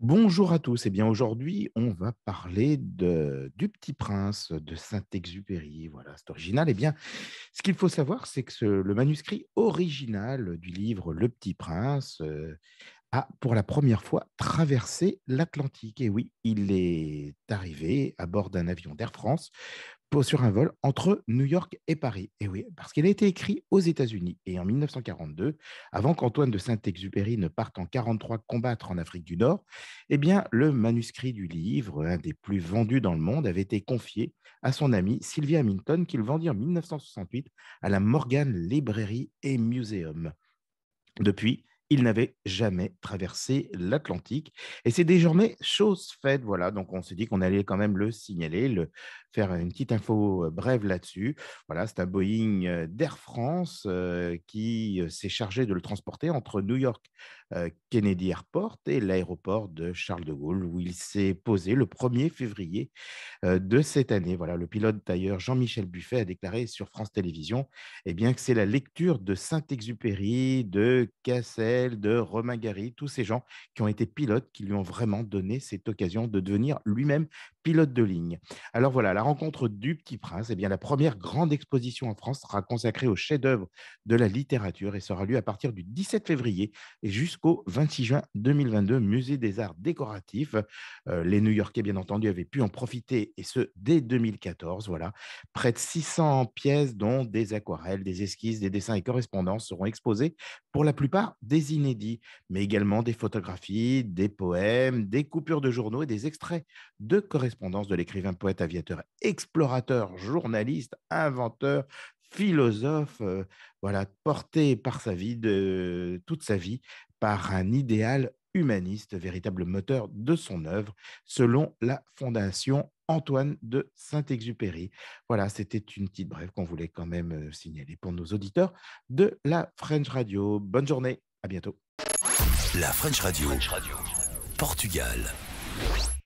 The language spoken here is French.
Bonjour à tous. Eh bien, aujourd'hui, on va parler du Petit Prince de Saint-Exupéry. Voilà, c'est original. Eh bien, ce qu'il faut savoir, c'est que le manuscrit original du livre Le Petit Prince a, pour la première fois, traversé l'Atlantique. Et oui, il est arrivé à bord d'un avion d'Air France sur un vol entre New York et Paris. Et oui, parce qu'il a été écrit aux États-Unis. Et en 1942, avant qu'Antoine de Saint-Exupéry ne parte en 43 combattre en Afrique du Nord, eh bien, le manuscrit du livre, un des plus vendus dans le monde, avait été confié à son amie Sylvia Hamilton, qu'il vendit en 1968 à la Morgan Library and Museum. Depuis, il n'avait jamais traversé l'Atlantique et c'est désormais chose faite. Voilà, donc on s'est dit qu'on allait quand même le signaler, faire une petite info brève là-dessus. Voilà, c'est un Boeing d'Air France qui s'est chargé de le transporter entre New York Kennedy Airport et l'aéroport de Charles de Gaulle, où il s'est posé le 1er février de cette année. Voilà, le pilote d'ailleurs Jean-Michel Buffet a déclaré sur France Télévisions eh bien, que c'est la lecture de Saint-Exupéry, de Cassel, de Romain Gary, tous ces gens qui ont été pilotes, qui lui ont vraiment donné cette occasion de devenir lui-même pilote de ligne. Alors voilà, la rencontre du Petit Prince, eh bien, la première grande exposition en France sera consacrée au chef-d'œuvre de la littérature et sera lieu à partir du 17 février et jusqu'au 26 juin 2022, Musée des Arts Décoratifs. Les New-Yorkais, bien entendu, avaient pu en profiter, et ce, dès 2014. Voilà. Près de 600 pièces, dont des aquarelles, des esquisses, des dessins et correspondances, seront exposées, pour la plupart des inédits, mais également des photographies, des poèmes, des coupures de journaux et des extraits de correspondances de l'écrivain, poète, aviateur, explorateur, journaliste, inventeur, philosophe, voilà, porté par sa vie, toute sa vie, par un idéal humaniste, véritable moteur de son œuvre, selon la Fondation Antoine de Saint-Exupéry. Voilà, c'était une petite brève qu'on voulait quand même signaler pour nos auditeurs de la French Radio. Bonne journée, à bientôt. La French Radio, Portugal.